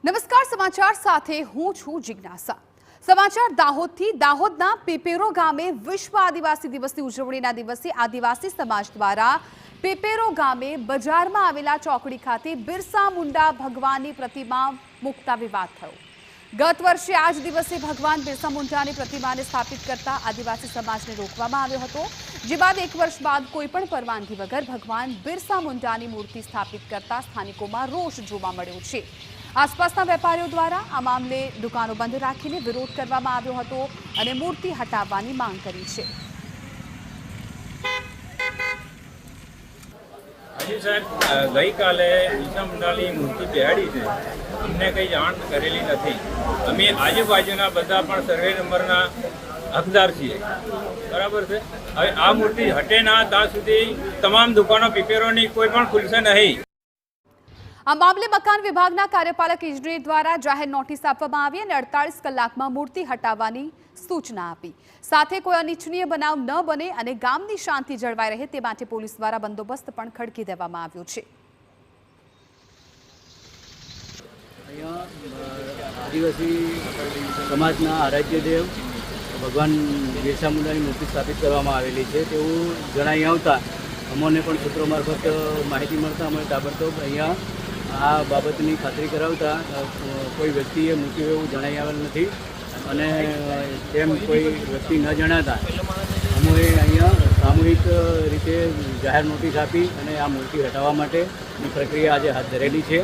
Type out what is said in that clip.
નમસ્કાર સમાચાર સાથે હું છું જિજ્ઞાસા। સમાચાર દાહોદથી। દાહોદના પેપેરો ગામે વિશ્વ આદિવાસી દિવસની ઉજવણીના દિવસે આદિવાસી સમાજ દ્વારા પેપેરો ગામે બજારમાં આવેલા ચોકડી ખાતે બિરસા મુંડા ભગવાનની પ્રતિમા મૂકતા વિવાદ થયો। ગત વર્ષે આ જ દિવસે ભગવાન બિરસા મુંડાની પ્રતિમાને સ્થાપિત કરતા આદિવાસી સમાજને રોકવામાં આવ્યો હતો, જે બાદ એક વર્ષ બાદ કોઈપણ પરવાનગી વગર ભગવાન બિરસા મુંડાની મૂર્તિ સ્થાપિત કરતા સ્થાનિકોમાં રોષ જોવા મળ્યો છે। આસપાસના વેપારીઓ દ્વારા આ મામલે દુકાનો બંધ રાખીને વિરોધ કરવામાં આવ્યો હતો અને મૂર્તિ હટાવવાની માંગ કરી છે। હાજી સાહેબ, ગઈકાલે બિરસા મુંડાની મૂર્તિ બેહાડી છે, અમને કંઈ જાણ કરેલી નથી। અમે આજુબાજુના બધા પણ સર્વે નંબરના હકદાર છીએ, બરાબર છે। હવે આ મૂર્તિ હટે ના ત્યાં સુધી તમામ દુકાનો પેપેરોની કોઈ પણ ખુલશે નહીં। આ મામલે મકાન વિભાગના કાર્યપાલક ઇજનેર દ્વારા જાહેર નોટિસ આપવામાં આવી અને 48 કલાકમાં મૂર્તિ હટાવવાની સૂચના આપી। સાથે કોઈ અનિચ્છનીય બનાવ ન બને અને ગામની શાંતિ જળવાઈ રહે તે માટે પોલીસ દ્વારા બંદોબસ્ત પણ ખડકી દેવામાં આવ્યો છે। આદિવાસી સમાજના આરાધ્યદેવ ભગવાન બિરસા મુંડાની મૂર્તિ સ્થાપિત કરવામાં આવેલી છે તેવું જણાઈ આવતા અમોને પણ સૂત્રો મારફત માહિતી મળતા અમે તાબડતોબ અહીંયા આ બાબતની ખાતરી કરાવતા કોઈ વ્યક્તિએ મૂક્યું એવું જણાઈ આવેલ નથી અને તેમ કોઈ વ્યક્તિ ન જણાતા અમોએ અહીંયા સામૂહિક રીતે જાહેર નોટિસ આપી અને આ મૂર્તિ હટાવવા માટેની પ્રક્રિયા આજે હાથ ધરેલી છે।